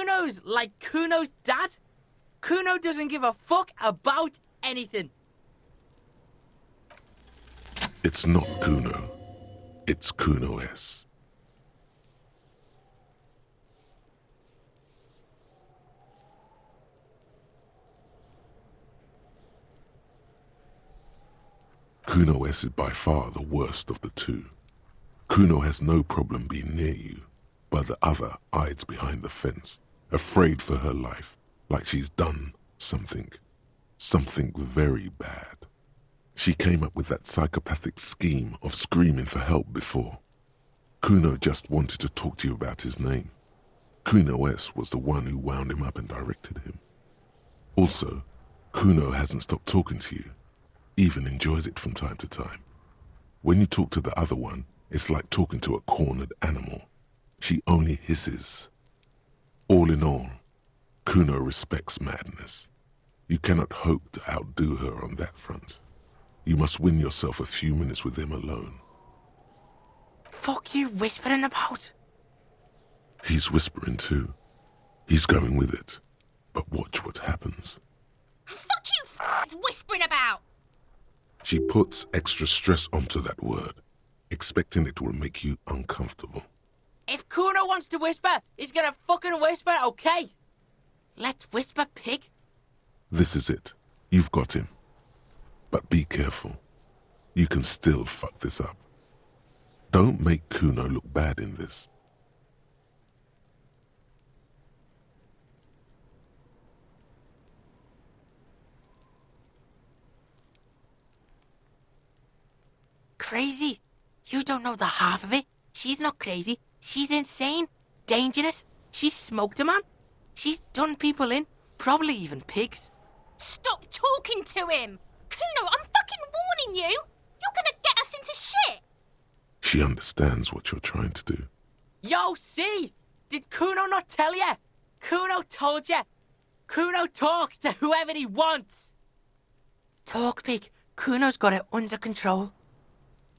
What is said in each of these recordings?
Kuno's like Kuno's dad. Kuno doesn't give a fuck about anything. It's not Cuno. It's Cunoesse. Cunoesse is by far the worst of the two. Cuno has no problem being near you, but the other hides behind the fence, afraid for her life, like she's done something very bad. She came up with that psychopathic scheme of screaming for help before. Cuno just wanted to talk to you about his name. Cunoesse was the one who wound him up and directed him. Also, Cuno hasn't stopped talking to you, even enjoys it from time to time. When you talk to the other one, it's like talking to a cornered animal. She only hisses. All in all, Cuno respects madness. You cannot hope to outdo her on that front. You must win yourself a few minutes with him alone. Fuck you whispering about? He's whispering too. He's going with it. But watch what happens. Fuck you whispering about! She puts extra stress onto that word, expecting it will make you uncomfortable. If Kuno wants to whisper, he's gonna fucking whisper, okay? Let's whisper, pig. This is it. You've got him. But be careful. You can still fuck this up. Don't make Cuno look bad in this. Crazy? You don't know the half of it. She's not crazy. She's insane. Dangerous. She's smoked a man. She's done people in. Probably even pigs. Stop talking to him! Cuno, I'm fucking warning you! You're gonna get us into shit! She understands what you're trying to do. Yo, see? Did Kuno not tell you? Kuno told you. Kuno talks to whoever he wants. Talk, pig. Kuno's got it under control.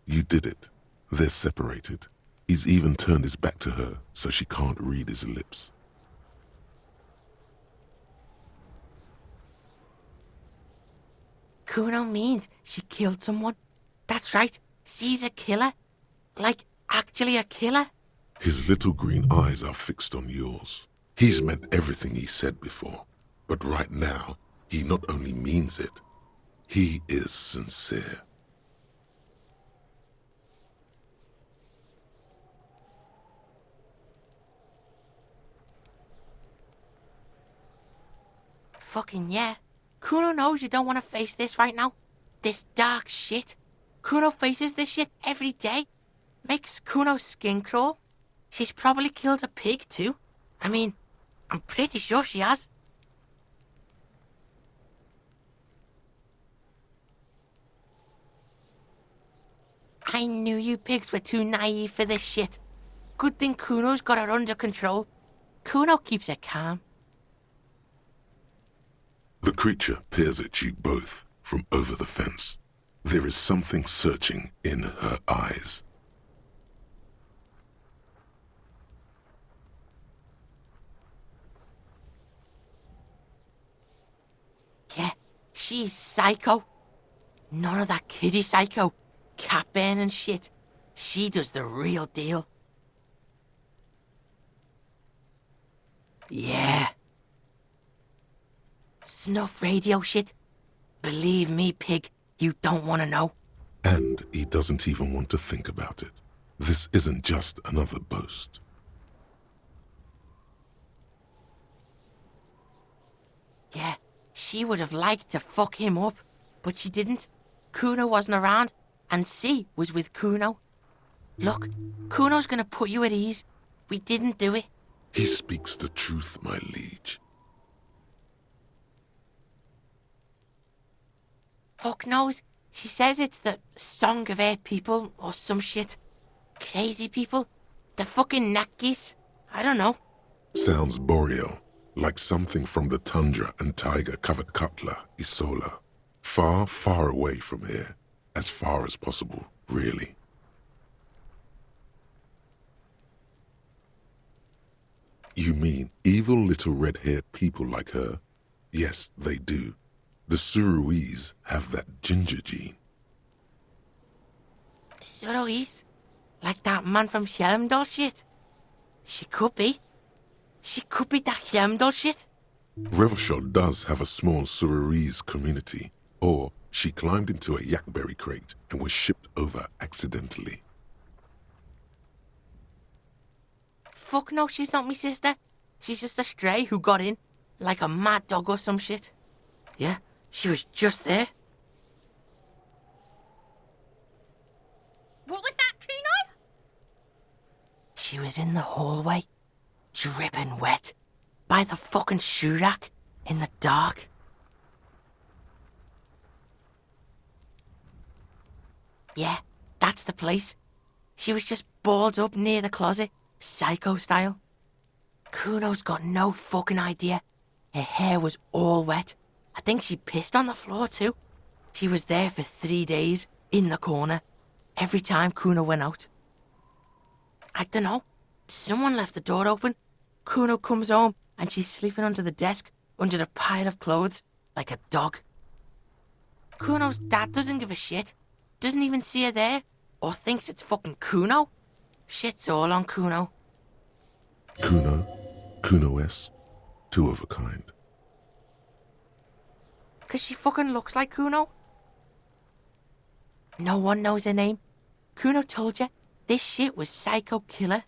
You did it. They're separated. He's even turned his back to her so she can't read his lips. Kuno means she killed someone. That's right. She's a killer. Like, actually a killer. His little green eyes are fixed on yours. He's meant everything he said before. But right now, he not only means it, he is sincere. Fucking yeah. Kuno knows you don't want to face this right now. This dark shit. Kuno faces this shit every day. Makes Kuno's skin crawl. She's probably killed a pig too. I mean, I'm pretty sure she has. I knew you pigs were too naive for this shit. Good thing Kuno's got her under control. Kuno keeps her calm. The creature peers at you both from over the fence. There is something searching in her eyes. Yeah, she's psycho. None of that kiddie psycho. Cat burning shit. She does the real deal. Yeah. Snuff radio shit. Believe me, pig, you don't want to know. And he doesn't even want to think about it. This isn't just another boast. Yeah, she would have liked to fuck him up, but she didn't. Kuno wasn't around, and C was with Kuno. Look, Kuno's gonna put you at ease. We didn't do it. He speaks the truth, my liege. Fuck knows. She says it's the song of her people or some shit. Crazy people. The fucking Nakis. I don't know. Sounds boreal, like something from the tundra and tiger-covered Cutler, Isola. Far, far away from here. As far as possible, really. You mean evil little red-haired people like her? Yes, they do. The Suruese have that ginger gene. Suruese? Like that man from Helmdall shit? She could be. She could be that Helmdall shit. Revachol does have a small Suruese community, or she climbed into a yakberry crate and was shipped over accidentally. Fuck no, she's not me sister. She's just a stray who got in, like a mad dog or some shit. Yeah, she was just there. What was that, Cuno? She was in the hallway, dripping wet, by the fucking shoe rack, in the dark. Yeah, that's the place. She was just balled up near the closet, psycho style. Kuno's got no fucking idea. Her hair was all wet. I think she pissed on the floor too. She was there for 3 days, in the corner, every time Kuno went out. I dunno. Someone left the door open. Kuno comes home and she's sleeping under the desk, under the pile of clothes, like a dog. Kuno's dad doesn't give a shit. Doesn't even see her there, or thinks it's fucking Kuno. Shit's all on Kuno. Cuno, Cunoesse, two of a kind. 'Cause she fucking looks like Kuno. No one knows her name. Kuno told you this shit was psycho killer.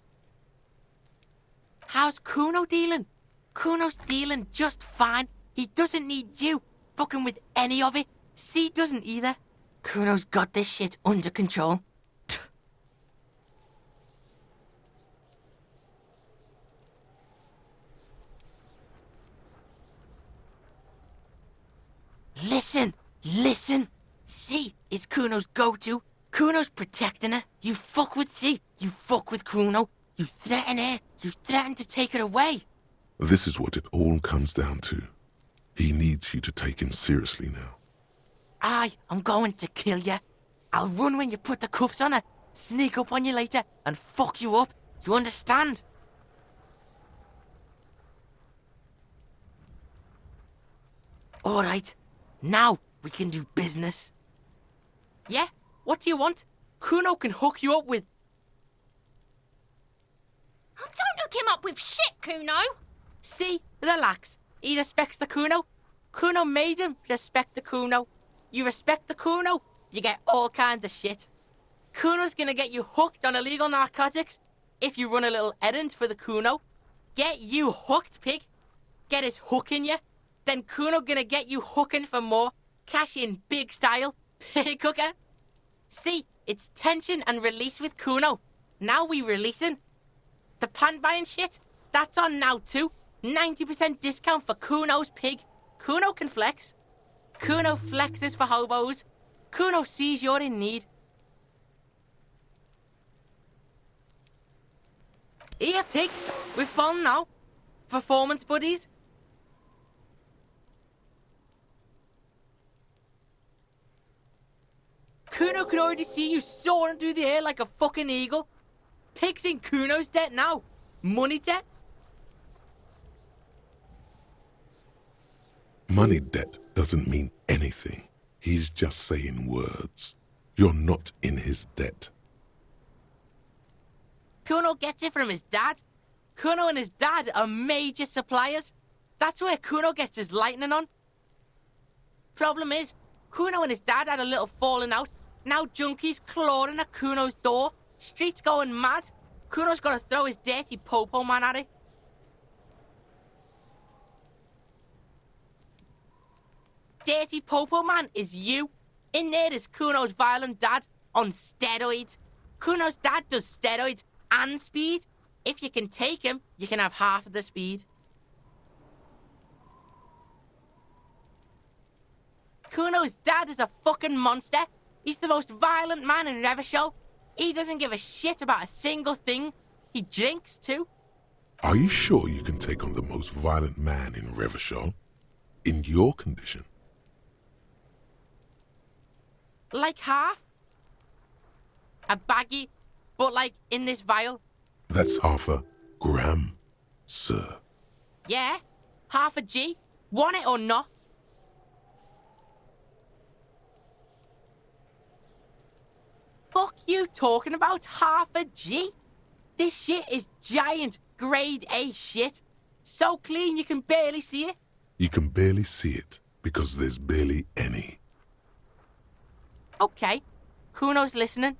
How's Kuno dealing? Kuno's dealing just fine. He doesn't need you fucking with any of it. C doesn't either. Kuno's got this shit under control. Listen. C is Kuno's go-to. Kuno's protecting her. You fuck with C, you fuck with Kuno. You threaten her, you threaten to take her away. This is what it all comes down to. He needs you to take him seriously now. I'm going to kill you. I'll run when you put the cuffs on her, sneak up on you later, and fuck you up. You understand? Alright, now we can do business. Yeah? What do you want? Kuno can hook you up with... Oh, don't hook him up with shit, Cuno. See? Relax. He respects the Kuno. Kuno made him respect the Kuno. You respect the Kuno, you get all kinds of shit. Kuno's gonna get you hooked on illegal narcotics if you run a little errand for the Kuno. Get you hooked, pig. Get his hook in you. Then Kuno gonna get you hooking for more. Cash in big style. Pig hooker. See, it's tension and release with Kuno. Now we releasing. The pan buying shit, that's on now too. 90% discount for Kuno's pig. Kuno can flex. Kuno flexes for hobos. Kuno sees you're in need. Here, pig. We're FALN now. Performance buddies. Kuno can already see you soaring through the air like a fucking eagle. Pig's in Kuno's debt now. Money debt. Money debt doesn't mean anything. He's just saying words. You're not in his debt. Kuno gets it from his dad. Kuno and his dad are major suppliers. That's where Kuno gets his lightning on. Problem is, Kuno and his dad had a little falling out. Now junkies clawing at Kuno's door. Streets going mad. Kuno's got to throw his dirty popo man at it. Dirty popo man is you. In there is Kuno's violent dad on steroids. Kuno's dad does steroids and speed. If you can take him, you can have half of the speed. Kuno's dad is a fucking monster. He's the most violent man in Revachol. He doesn't give a shit about a single thing. He drinks too. Are you sure you can take on the most violent man in Revachol? In your condition? Like half. A baggie, but like in this vial. That's half a gram. sir. Yeah? Half a G? Want it or not? Fuck you talking about half a G? This shit is giant, grade A shit. So clean you can barely see it. You can barely see it because there's barely any. Okay, Kuno's listening.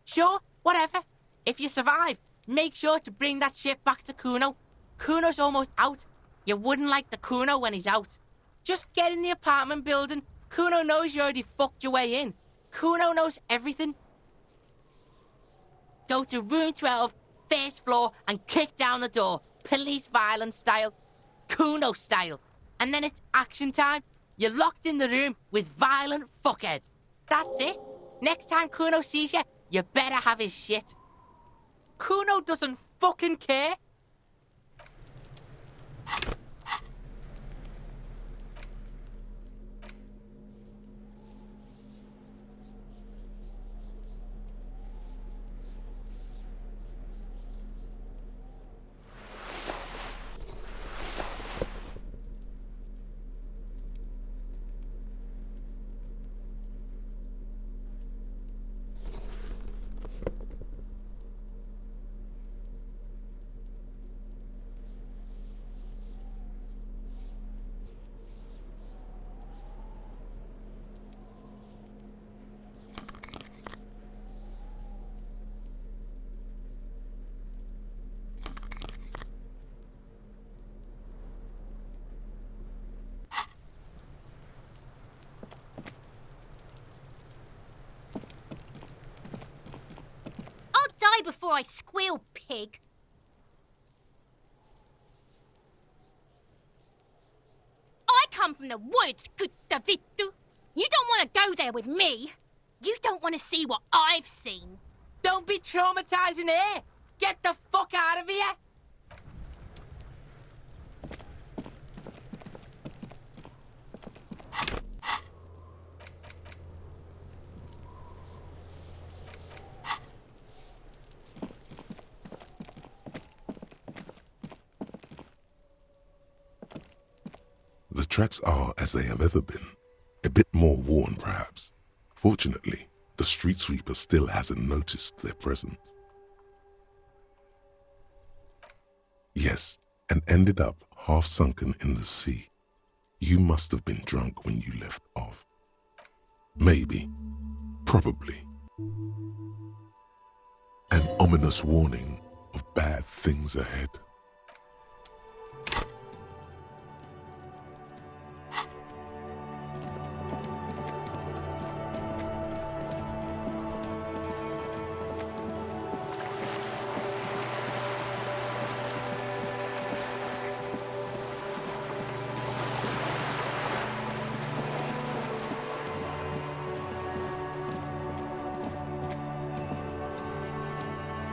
Sure, whatever. If you survive, make sure to bring that shit back to Cuno. Kuno's almost out. You wouldn't like the Cuno when he's out. Just get in the apartment building. Cuno knows you already fucked your way in. Cuno knows everything. Go to room 12, first floor, and kick down the door. Police violence style. Cuno style. And then it's action time. You're locked in the room with violent fuckheads. That's it. Next time Cuno sees you, you better have his shit. Cuno doesn't fucking care. I'll die before I squeal, pig. I come from the woods, good Davidu. You don't want to go there with me. You don't want to see what I've seen. Don't be traumatizing here. Get the fuck out of here. The tracks are as they have ever been. A bit more worn, perhaps. Fortunately, the street sweeper still hasn't noticed their presence. Yes, and ended up half sunken in the sea. You must have been drunk when you left off. Maybe. Probably. An ominous warning of bad things ahead.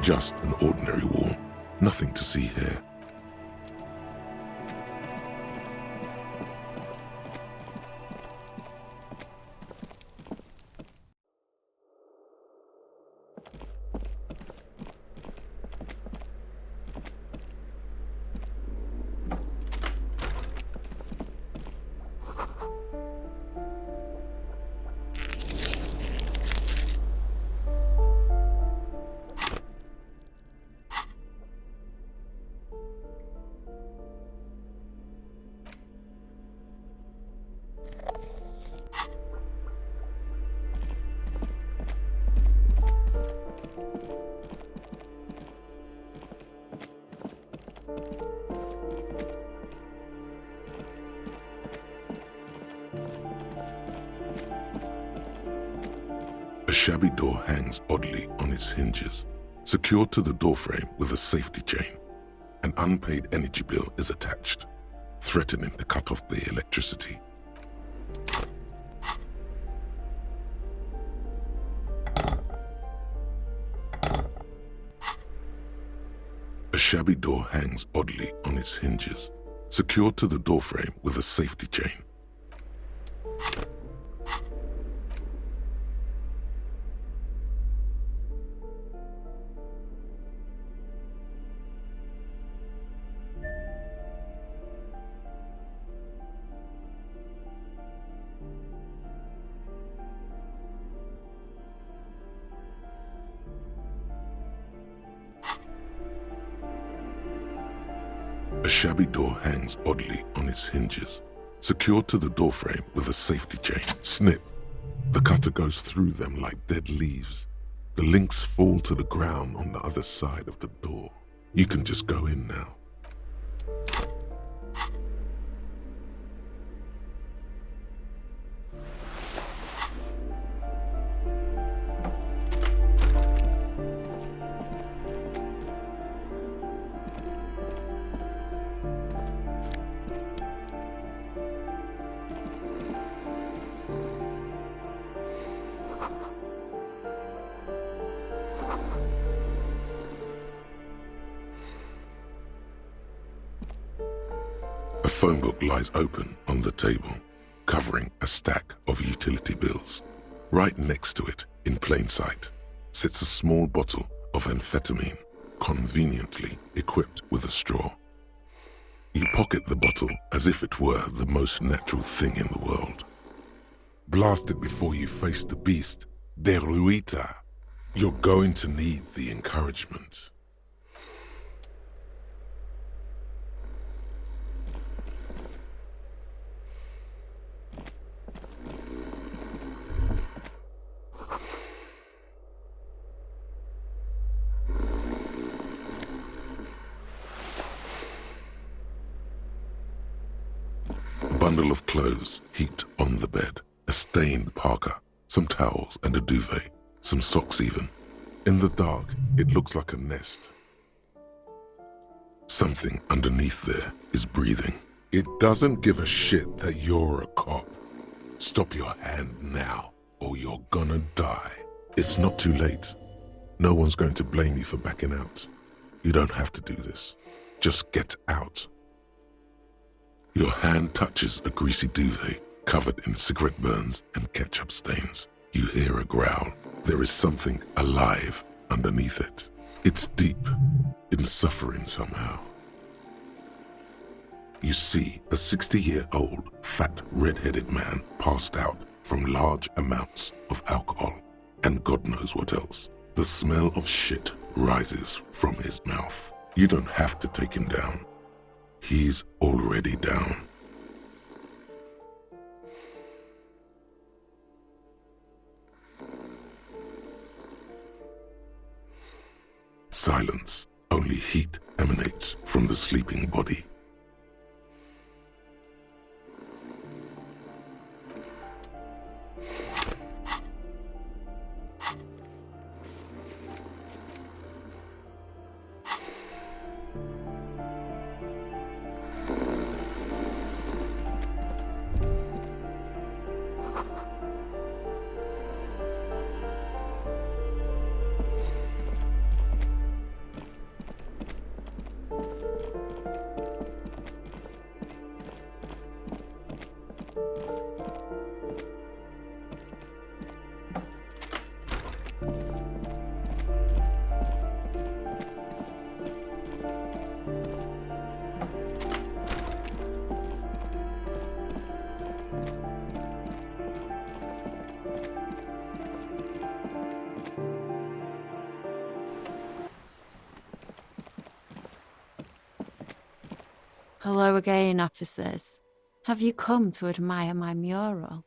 Just an ordinary wall, nothing to see here. A shabby door hangs oddly on its hinges, secured to the doorframe with a safety chain. An unpaid energy bill is attached, threatening to cut off the electricity. shabby door hangs oddly on its hinges, secured to the doorframe with a safety chain. A shabby door hangs oddly on its hinges, secured to the doorframe with a safety chain. Snip! The cutter goes through them like dead leaves. The links fall to the ground on the other side of the door. You can just go in now. A phone book lies open on the table, covering a stack of utility bills. Right next to it, in plain sight, sits a small bottle of amphetamine, conveniently equipped with a straw. You pocket the bottle as if it were the most natural thing in the world. Blast it before you face the beast, De Ruyter. You're going to need the encouragement. A bundle of clothes heaped on the bed, a stained parka, some towels and a duvet, some socks even. In the dark, it looks like a nest. Something underneath there is breathing. It doesn't give a shit that you're a cop. Stop your hand now, or you're gonna die. It's not too late. No one's going to blame you for backing out. You don't have to do this. Just get out. Your hand touches a greasy duvet covered in cigarette burns and ketchup stains. You hear a growl. There is something alive underneath it. It's deep in suffering somehow. You see a 60-year-old, fat, red-headed man passed out from large amounts of alcohol and God knows what else. The smell of shit rises from his mouth. You don't have to take him down. He's already down. Silence. Only heat emanates from the sleeping body. Hello again, officers. Have you come to admire my mural?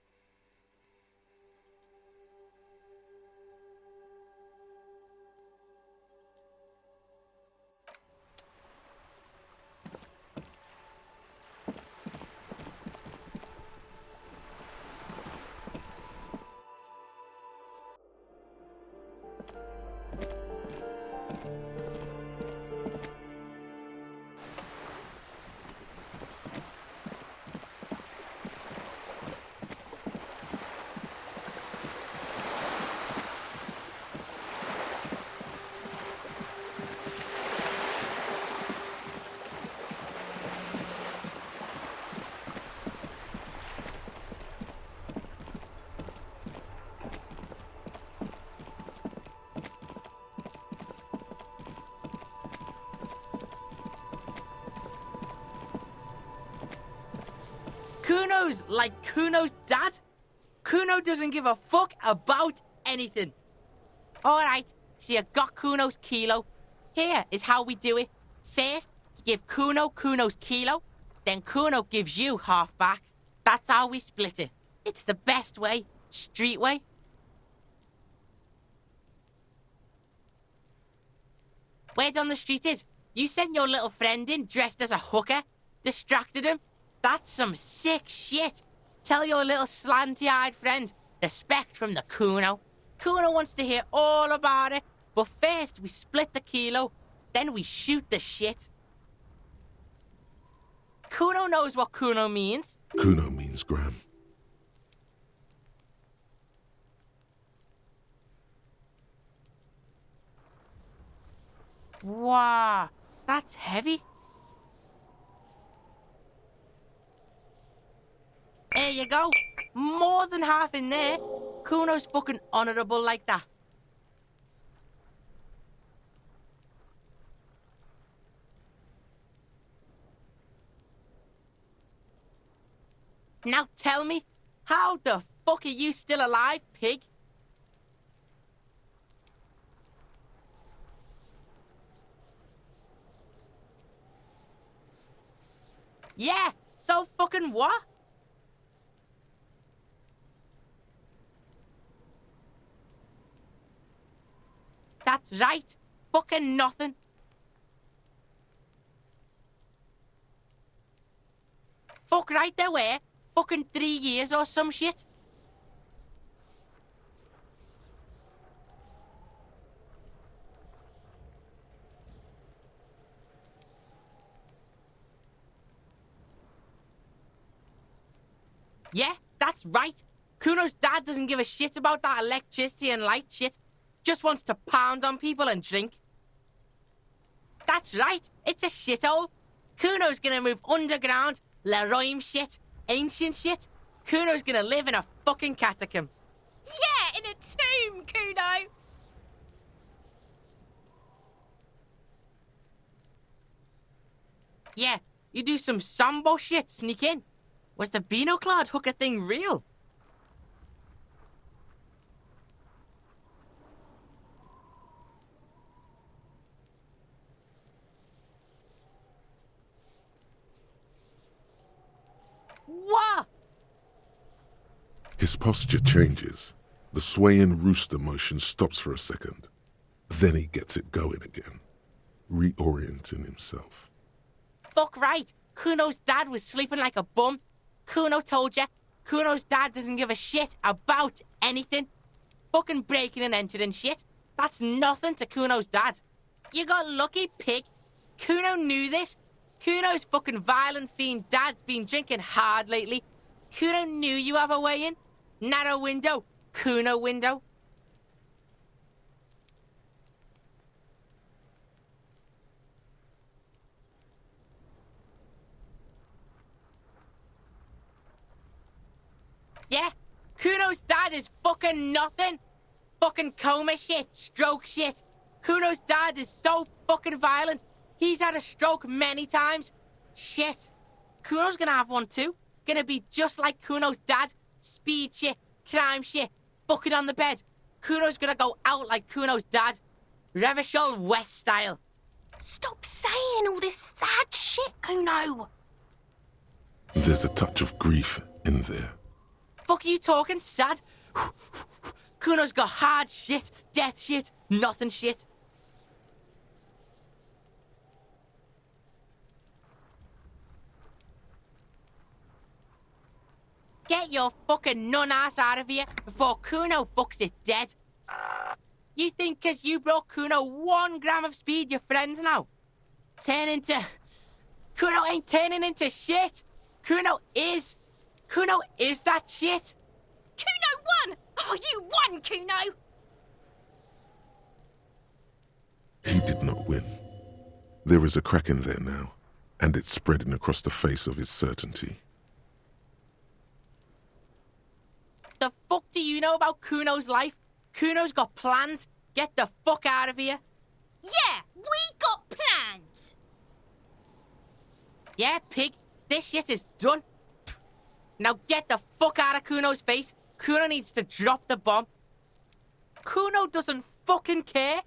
Kuno's like Kuno's dad. Kuno doesn't give a fuck about anything. Alright, so you got Kuno's kilo. Here is how we do it. First, you give Kuno Kuno's kilo, then Kuno gives you half back. That's how we split it. It's the best way, street way. Word on the street is, you sent your little friend in dressed as a hooker, distracted him. That's some sick shit. Tell your little slanty-eyed friend, respect from the Kuno. Kuno wants to hear all about it, but first we split the kilo, then we shoot the shit. Kuno knows what Kuno means. Kuno means gram. Wow, that's heavy. There you go. More than half in there. Kuno's fucking honourable like that. Now tell me, how the fuck are you still alive, pig? Yeah, so fucking what? That's right. Fucking nothing. Fuck right there were. Fucking 3 years or some shit. Yeah, that's right. Kuno's dad doesn't give a shit about that electricity and light shit. Just wants to pound on people and drink. That's right, it's a shithole. Kuno's gonna move underground, Leroy shit, ancient shit. Kuno's gonna live in a fucking catacomb. Yeah, in a tomb, Cuno. Yeah, you do some Sambo shit, sneak in. Was the Beano-clad hooker thing real? What? His posture changes. The swaying rooster motion stops for a second. Then he gets it going again, reorienting himself. Fuck right. Kuno's dad was sleeping like a bum. Kuno told ya. Kuno's dad doesn't give a shit about anything. Fucking breaking and entering shit. That's nothing to Kuno's dad. You got lucky, pig. Kuno knew this. Kuno's fucking violent fiend dad's been drinking hard lately. Kuno knew you have a way in. Narrow window. Kuno window. Yeah, Kuno's dad is fucking nothing. Fucking coma shit, stroke shit. Kuno's dad is so fucking violent. He's had a stroke many times. Shit. Kuno's gonna have one too. Gonna be just like Kuno's dad. Speed shit, crime shit, fucking on the bed. Kuno's gonna go out like Kuno's dad. Revachol West style. Stop saying all this sad shit, Cuno. There's a touch of grief in there. Fuck are you talking, sad? Kuno's got hard shit, death shit, nothing shit. Get your fucking nun ass out of here before Kuno fucks it dead. You think 'cause you brought Kuno 1 gram of speed, you're friends now? Turn into... Kuno ain't turning into shit. Kuno is that shit. Cuno won! Oh, you won, Cuno! He did not win. There is a crack in there now, and it's spreading across the face of his certainty. The fuck do you know about Kuno's life? Kuno's got plans. Get the fuck out of here. Yeah, we got plans. Yeah, pig, this shit is done. Now get the fuck out of Kuno's face. Kuno needs to drop the bomb. Kuno doesn't fucking care.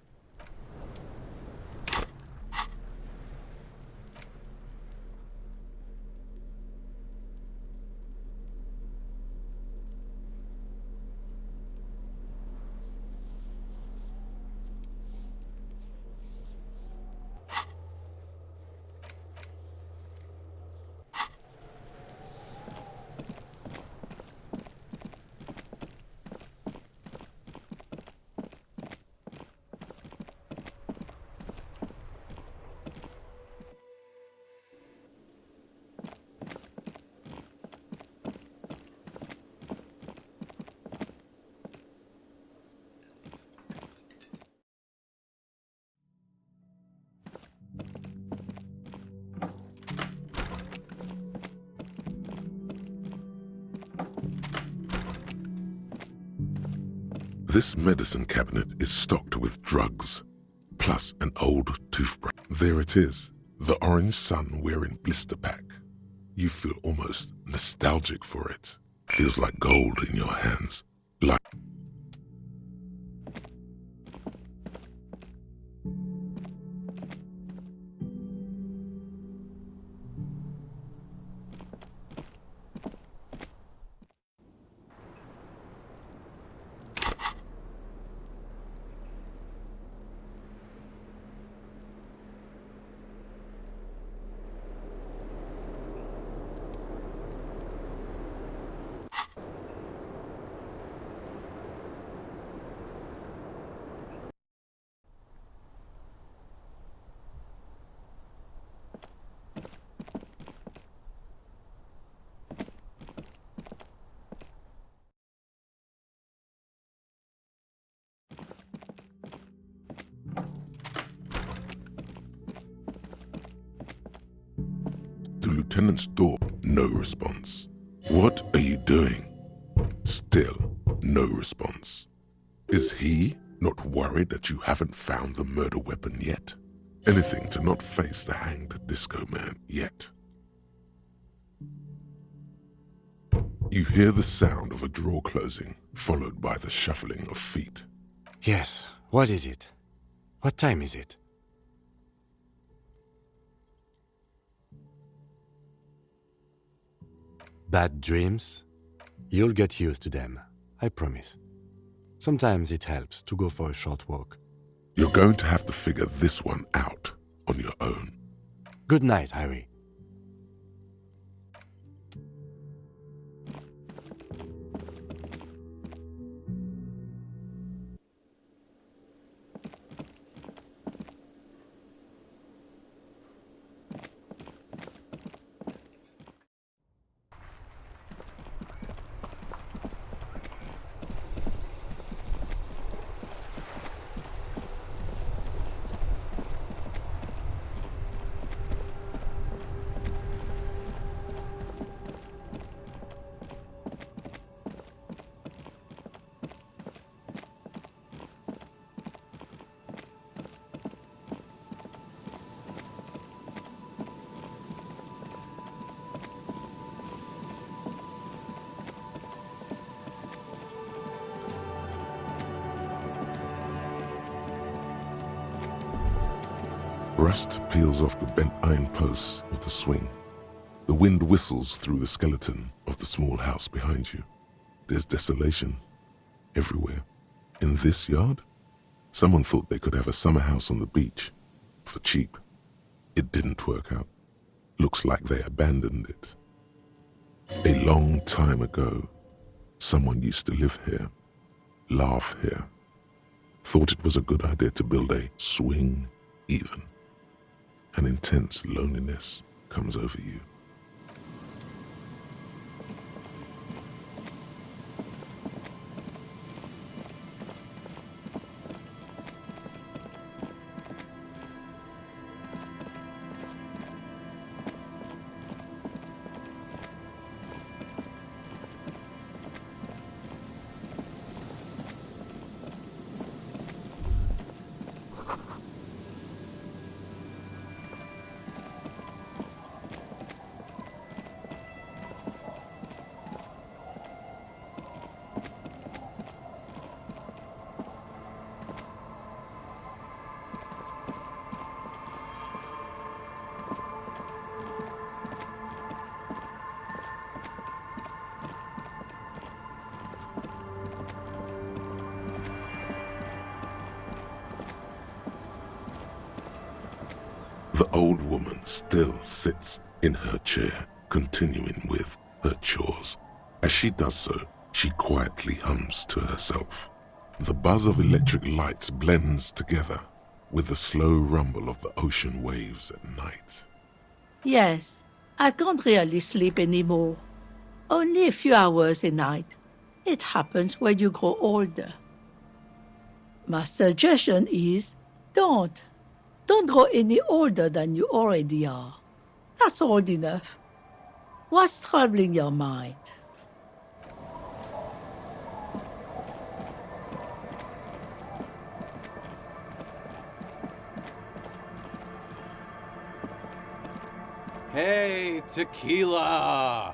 This medicine cabinet is stocked with drugs, plus an old toothbrush. There it is, the orange sun wearing blister pack. You feel almost nostalgic for it. Feels like gold in your hands. Like the lieutenant's door, no response. What are you doing? Still, no response. Is he not worried that you haven't found the murder weapon yet? Anything to not face the hanged disco man yet. You hear the sound of a drawer closing, followed by the shuffling of feet. Yes, what is it? What time is it? Bad dreams? You'll get used to them, I promise. Sometimes it helps to go for a short walk. You're going to have to figure this one out on your own. Good night, Harry. Rust peels off the bent iron posts of the swing. The wind whistles through the skeleton of the small house behind you. There's desolation everywhere. In this yard, someone thought they could have a summer house on the beach for cheap. It didn't work out. Looks like they abandoned it. A long time ago, someone used to live here, laugh here. Thought it was a good idea to build a swing even. An intense loneliness comes over you. The old woman still sits in her chair, continuing with her chores. As she does so, she quietly hums to herself. The buzz of electric lights blends together with the slow rumble of the ocean waves at night. Yes, I can't really sleep anymore. Only a few hours a night. It happens when you grow older. My suggestion is, don't. Don't grow any older than you already are. That's old enough. What's troubling your mind? Hey, tequila!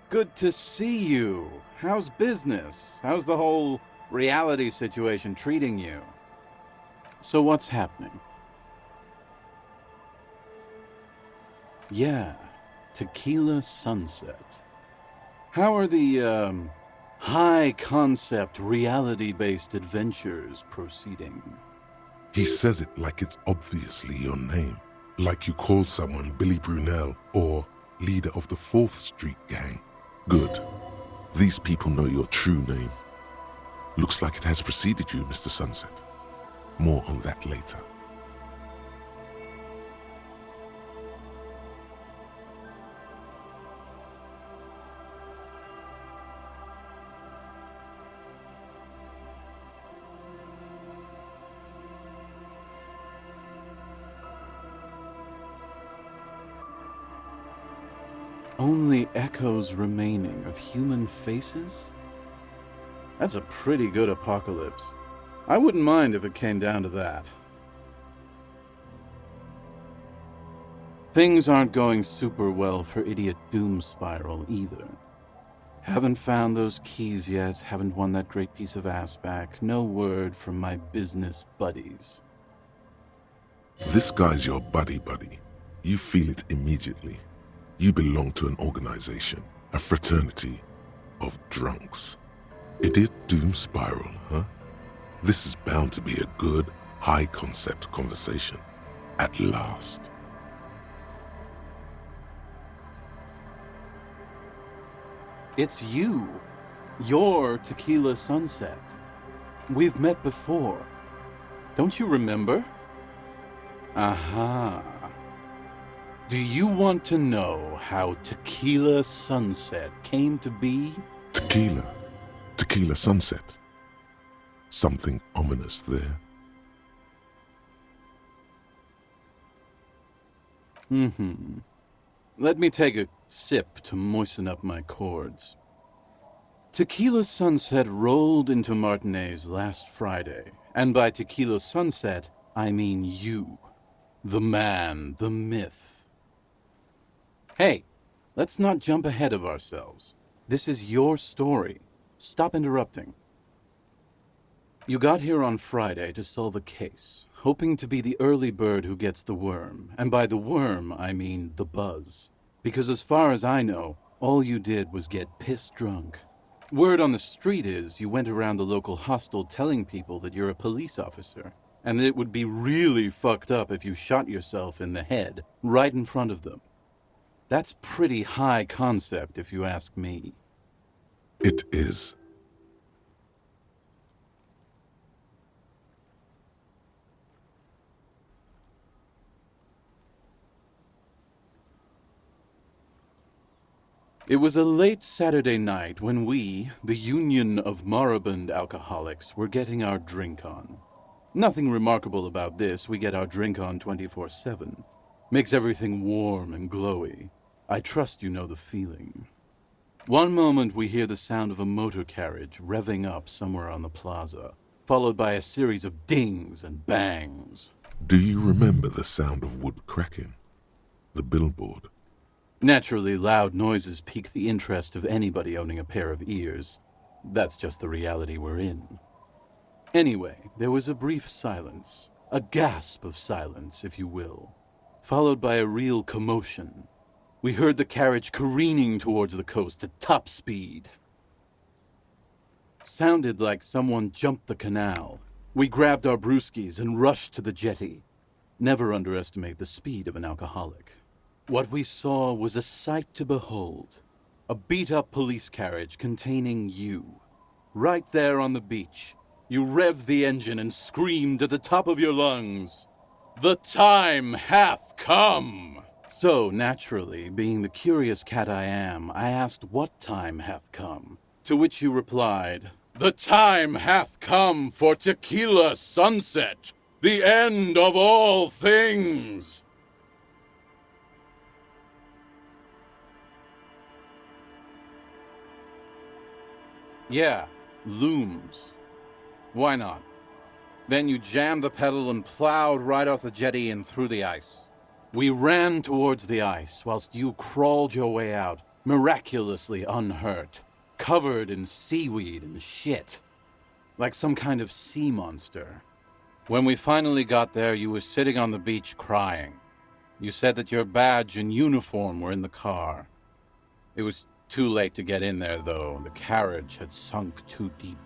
Good to see you. How's business? How's the whole reality situation treating you? So what's happening? Yeah, Tequila Sunset. How are the, high-concept, reality-based adventures proceeding? He says it like it's obviously your name, like you call someone Billy Brunel or leader of the 4th Street Gang. Good. These people know your true name. Looks like it has preceded you, Mr. Sunset. More on that later. Only echoes remaining of human faces? That's a pretty good apocalypse. I wouldn't mind if it came down to that. Things aren't going super well for Idiot Doom Spiral either. Haven't found those keys yet, haven't won that great piece of ass back, no word from my business buddies. This guy's your buddy. You feel it immediately. You belong to an organization, a fraternity of drunks. Idiot Doom Spiral, huh? This is bound to be a good, high-concept conversation. At last. It's you. You're Tequila Sunset. We've met before. Don't you remember? Aha. Do you want to know how Tequila Sunset came to be? Tequila Sunset. Something ominous there. Let me take a sip to moisten up my chords. Tequila Sunset rolled into Martinez last Friday, and by Tequila Sunset, I mean you. The man, the myth. Hey, let's not jump ahead of ourselves. This is your story. Stop interrupting. You got here on Friday to solve a case, hoping to be the early bird who gets the worm. And by the worm, I mean the buzz. Because as far as I know, all you did was get piss drunk. Word on the street is you went around the local hostel telling people that you're a police officer, and that it would be really fucked up if you shot yourself in the head right in front of them. That's pretty high concept, if you ask me. It is. It was a late Saturday night when we, the Union of Moribund Alcoholics, were getting our drink on. Nothing remarkable about this, we get our drink on 24/7. Makes everything warm and glowy. I trust you know the feeling. One moment we hear the sound of a motor carriage revving up somewhere on the plaza, followed by a series of dings and bangs. Do you remember the sound of wood cracking? The billboard? Naturally, loud noises pique the interest of anybody owning a pair of ears. That's just the reality we're in. Anyway, there was a brief silence, a gasp of silence, if you will, followed by a real commotion. We heard the carriage careening towards the coast at top speed. Sounded like someone jumped the canal. We grabbed our brewskis and rushed to the jetty. Never underestimate the speed of an alcoholic. What we saw was a sight to behold. A beat-up police carriage containing you. Right there on the beach. You revved the engine and screamed at the top of your lungs, "The time hath come!" So, naturally, being the curious cat I am, I asked what time hath come. To which you replied, "The time hath come for tequila sunset, the end of all things." Yeah, looms. Why not? Then you jammed the pedal and plowed right off the jetty and through the ice. We ran towards the ice whilst you crawled your way out, miraculously unhurt, covered in seaweed and shit, like some kind of sea monster. When we finally got there, you were sitting on the beach crying. You said that your badge and uniform were in the car. It was too late to get in there, though. The carriage had sunk too deep.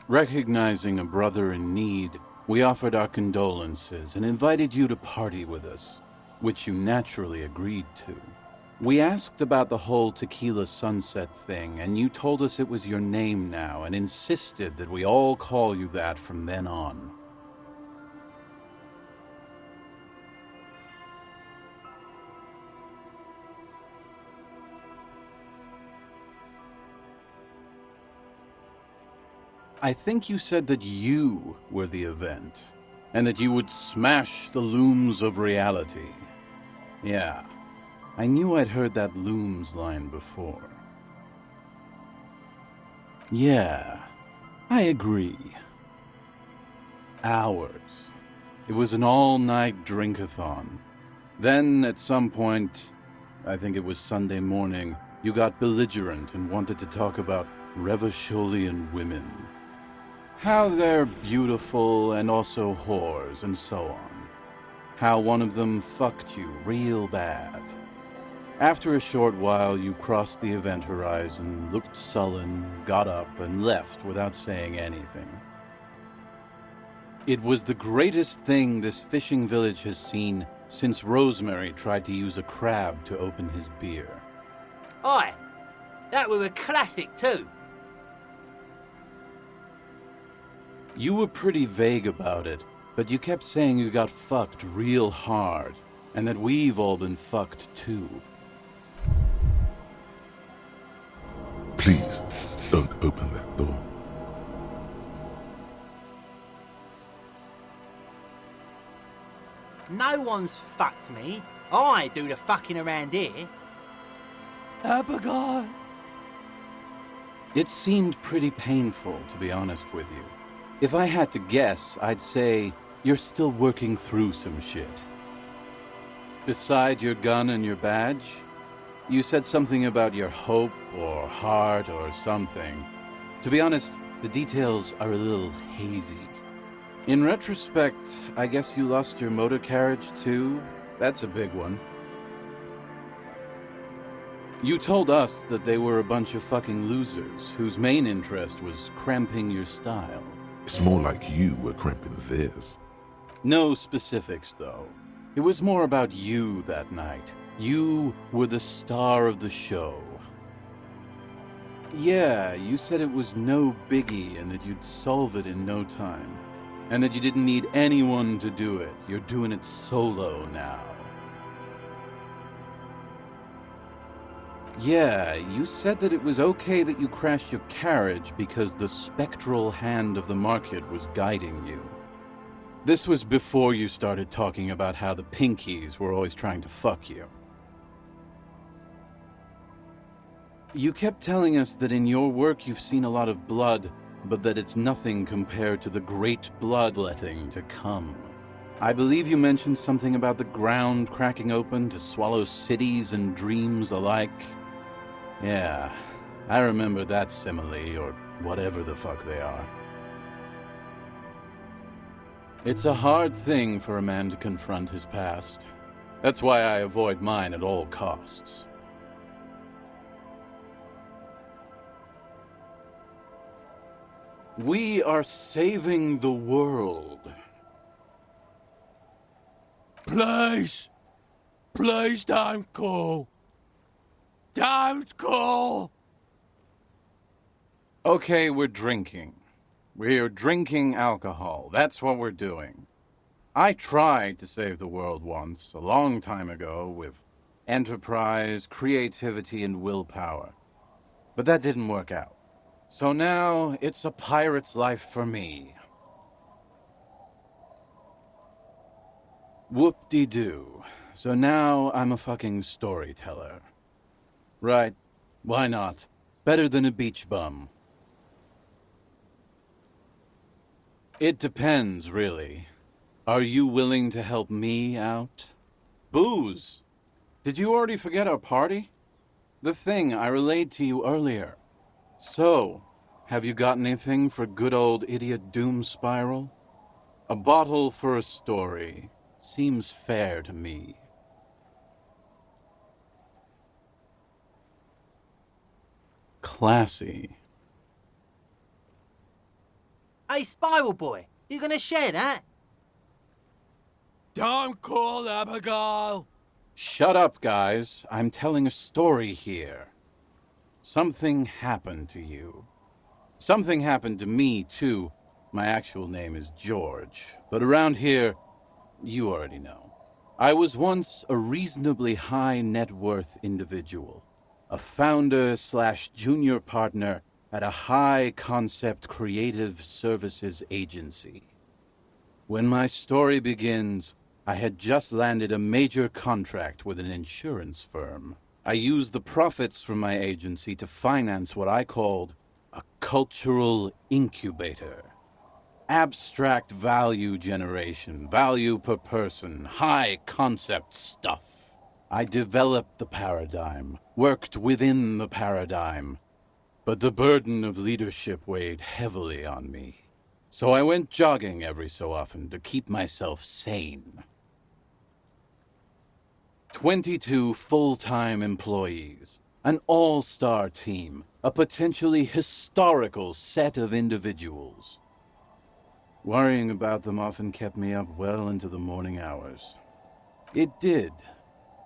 Recognizing a brother in need, we offered our condolences and invited you to party with us, which you naturally agreed to. We asked about the whole tequila sunset thing, and you told us it was your name now and insisted that we all call you that from then on. I think you said that you were the event, and that you would smash the looms of reality. Yeah, I knew I'd heard that looms line before. Yeah, I agree. Hours. It was an all-night drink-a-thon. Then, at some point, I think it was Sunday morning, you got belligerent and wanted to talk about Revacholian women. How they're beautiful and also whores and so on. How one of them fucked you real bad. After a short while, you crossed the event horizon, looked sullen, got up, and left without saying anything. It was the greatest thing this fishing village has seen since Rosemary tried to use a crab to open his beer. Oi, that was a classic too. You were pretty vague about it, but you kept saying you got fucked real hard, and that we've all been fucked too. Please, don't open that door. No one's fucked me. I do the fucking around here. Abigail. It seemed pretty painful, to be honest with you. If I had to guess, I'd say you're still working through some shit. Beside your gun and your badge, you said something about your hope or heart or something. To be honest, the details are a little hazy. In retrospect, I guess you lost your motor carriage too? That's a big one. You told us that they were a bunch of fucking losers whose main interest was cramping your style. It's more like you were cramping theirs. No specifics, though. It was more about you that night. You were the star of the show. Yeah, you said it was no biggie and that you'd solve it in no time. And that you didn't need anyone to do it. You're doing it solo now. Yeah, you said that it was okay that you crashed your carriage because the spectral hand of the market was guiding you. This was before you started talking about how the Pinkies were always trying to fuck you. You kept telling us that in your work you've seen a lot of blood, but that it's nothing compared to the great bloodletting to come. I believe you mentioned something about the ground cracking open to swallow cities and dreams alike. Yeah, I remember that simile, or whatever the fuck they are. It's a hard thing for a man to confront his past. That's why I avoid mine at all costs. We are saving the world. Please! Please don't call! Don't call! Okay, we're drinking. We're drinking alcohol. That's what we're doing. I tried to save the world once, a long time ago, with enterprise, creativity, and willpower. But that didn't work out. So now, it's a pirate's life for me. Whoop-de-doo. So now I'm a fucking storyteller. Right. Why not? Better than a beach bum. It depends, really. Are you willing to help me out? Booze! Did you already forget our party? The thing I relayed to you earlier. So, have you got anything for good old idiot Doom Spiral? A bottle for a story. Seems fair to me. Classy. Hey, Spiral Boy, you gonna share that? Don't call Abigail! Shut up, guys. I'm telling a story here. Something happened to you. Something happened to me, too. My actual name is George, but around here, you already know. I was once a reasonably high net worth individual. A founder/junior partner at a high-concept creative services agency. When my story begins, I had just landed a major contract with an insurance firm. I used the profits from my agency to finance what I called a cultural incubator. Abstract value generation, value per person, high-concept stuff. I developed the paradigm, worked within the paradigm, but the burden of leadership weighed heavily on me. So I went jogging every so often to keep myself sane. 22 full-time employees, an all-star team, a potentially historical set of individuals. Worrying about them often kept me up well into the morning hours. It did.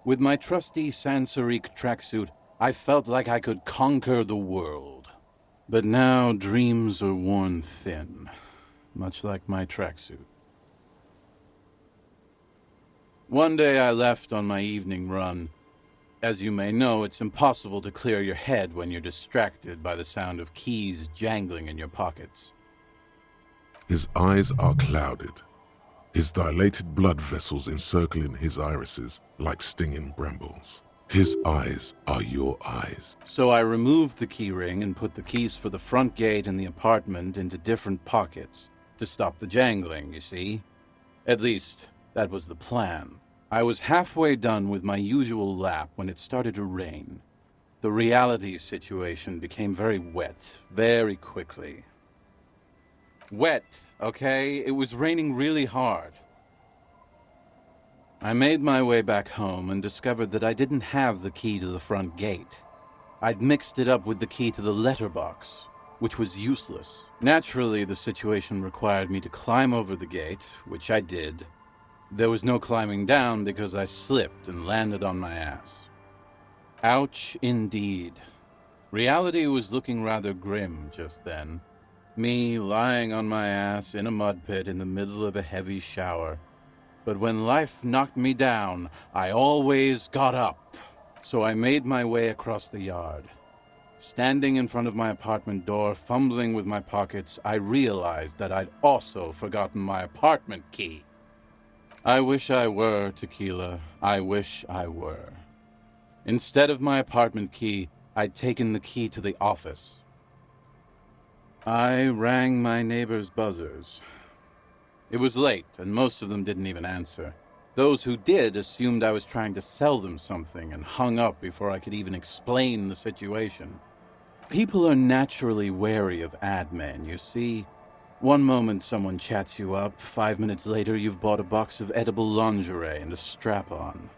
With my trusty Sansarique tracksuit, I felt like I could conquer the world. But now dreams are worn thin, much like my tracksuit. One day I left on my evening run. As you may know, it's impossible to clear your head when you're distracted by the sound of keys jangling in your pockets. His eyes are clouded, his dilated blood vessels encircling his irises like stinging brambles. His eyes are your eyes. So I removed the key ring and put the keys for the front gate and the apartment into different pockets to stop the jangling, you see. At least, that was the plan. I was halfway done with my usual lap when it started to rain. The reality situation became very wet, very quickly. Wet, okay? It was raining really hard. I made my way back home and discovered that I didn't have the key to the front gate. I'd mixed it up with the key to the letterbox, which was useless. Naturally, the situation required me to climb over the gate, which I did. There was no climbing down because I slipped and landed on my ass. Ouch, indeed. Reality was looking rather grim just then. Me lying on my ass in a mud pit in the middle of a heavy shower. But when life knocked me down, I always got up. So I made my way across the yard. Standing in front of my apartment door, fumbling with my pockets, I realized that I'd also forgotten my apartment key. I wish I were, Tequila. I wish I were. Instead of my apartment key, I'd taken the key to the office. I rang my neighbors' buzzers. It was late, and most of them didn't even answer. Those who did assumed I was trying to sell them something and hung up before I could even explain the situation. People are naturally wary of ad men, you see. One moment someone chats you up, 5 minutes later you've bought a box of edible lingerie and a strap-on.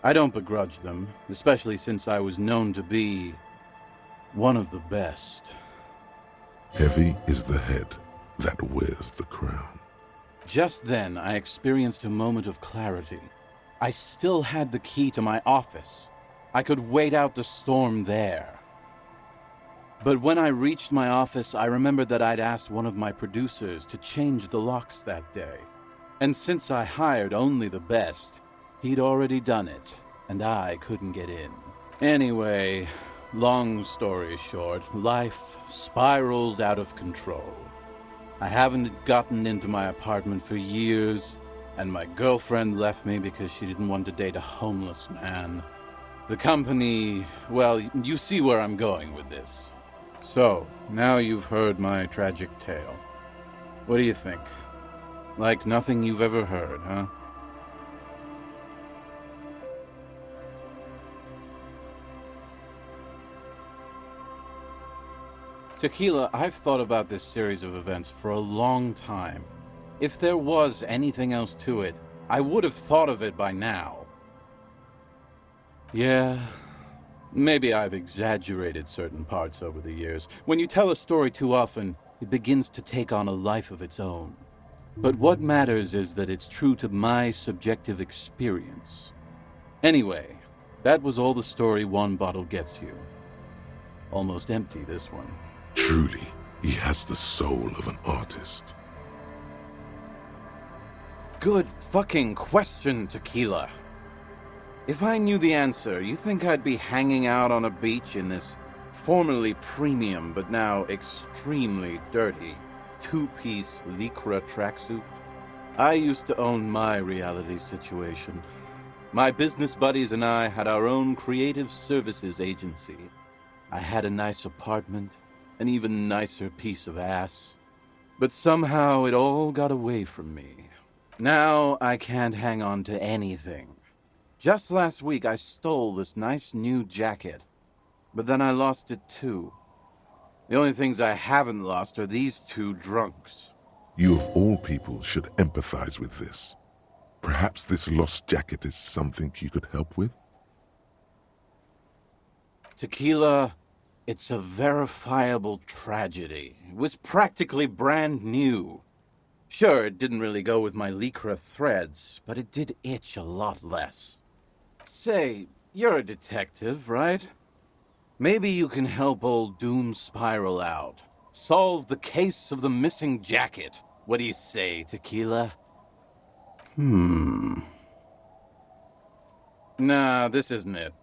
I don't begrudge them, especially since I was known to be one of the best. Heavy is the head that wears the crown. Just then, I experienced a moment of clarity. I still had the key to my office. I could wait out the storm there. But when I reached my office, I remembered that I'd asked one of my producers to change the locks that day. And since I hired only the best, he'd already done it, and I couldn't get in. Anyway, long story short, life spiraled out of control. I haven't gotten into my apartment for years, and my girlfriend left me because she didn't want to date a homeless man. The company, well, you see where I'm going with this. So, now you've heard my tragic tale. What do you think? Like nothing you've ever heard, huh? Tequila, I've thought about this series of events for a long time. If there was anything else to it, I would have thought of it by now. Yeah, maybe I've exaggerated certain parts over the years. When you tell a story too often, it begins to take on a life of its own. But what matters is that it's true to my subjective experience. Anyway, that was all the story one bottle gets you. Almost empty, this one. Truly, he has the soul of an artist. Good fucking question, Tequila. If I knew the answer, you think I'd be hanging out on a beach in this formerly premium but now extremely dirty two-piece lycra tracksuit? I used to own my reality situation. My business buddies and I had our own creative services agency. I had a nice apartment, an even nicer piece of ass. But somehow it all got away from me. Now I can't hang on to anything. Just last week I stole this nice new jacket, but then I lost it too. The only things I haven't lost are these two drunks. You of all people should empathize with this. Perhaps this lost jacket is something you could help with? Tequila, it's a verifiable tragedy. It was practically brand new. Sure, it didn't really go with my lycra threads, but it did itch a lot less. Say, you're a detective, right? Maybe you can help old Doom Spiral out. Solve the case of the missing jacket. What do you say, Tequila? Nah, this isn't it.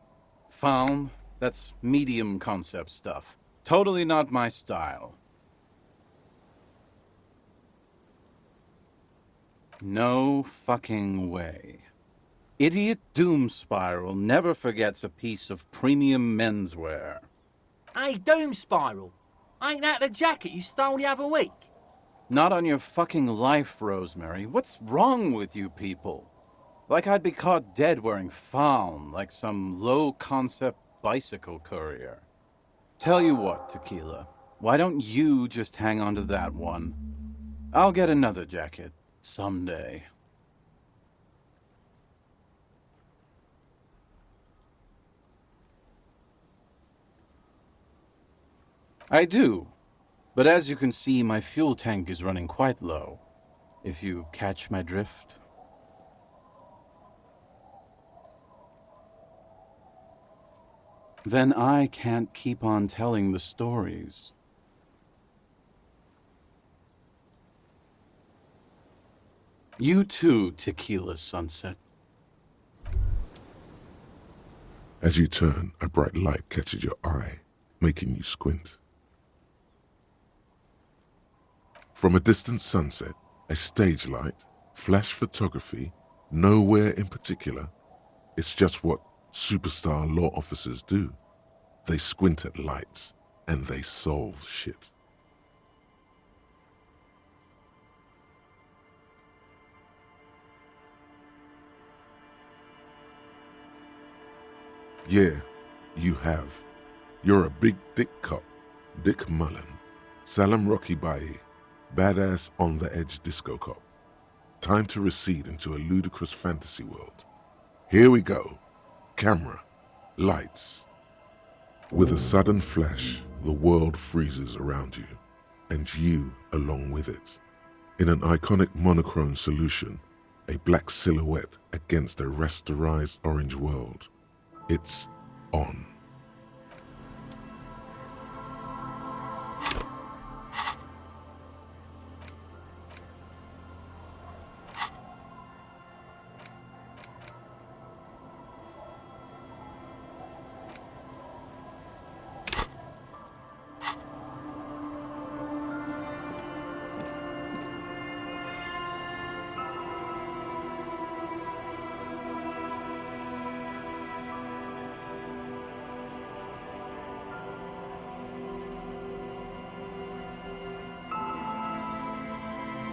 FALN, that's medium concept stuff. Totally not my style. No fucking way. Idiot Doom Spiral never forgets a piece of premium menswear. Hey, Doom Spiral. Ain't that the jacket you stole the other week? Not on your fucking life, Rosemary. What's wrong with you people? Like I'd be caught dead wearing FALN, like some low-concept bicycle courier. Tell you what, Tequila. Why don't you just hang on to that one? I'll get another jacket. Someday. I do. But as you can see, my fuel tank is running quite low. If you catch my drift. Then I can't keep on telling the stories. You too, Tequila Sunset. As you turn, a bright light catches your eye, making you squint. From a distant sunset, a stage light, flash photography, nowhere in particular. It's just what superstar law officers do. They squint at lights, and they solve shit. Yeah, you have. You're a big dick cop, Dick Mullen, Salam Rocky Bayi, badass on-the-edge disco cop. Time to recede into a ludicrous fantasy world. Here we go. Camera. Lights. With a sudden flash, the world freezes around you, and you along with it. In an iconic monochrome solution, a black silhouette against a rasterized orange world. It's on.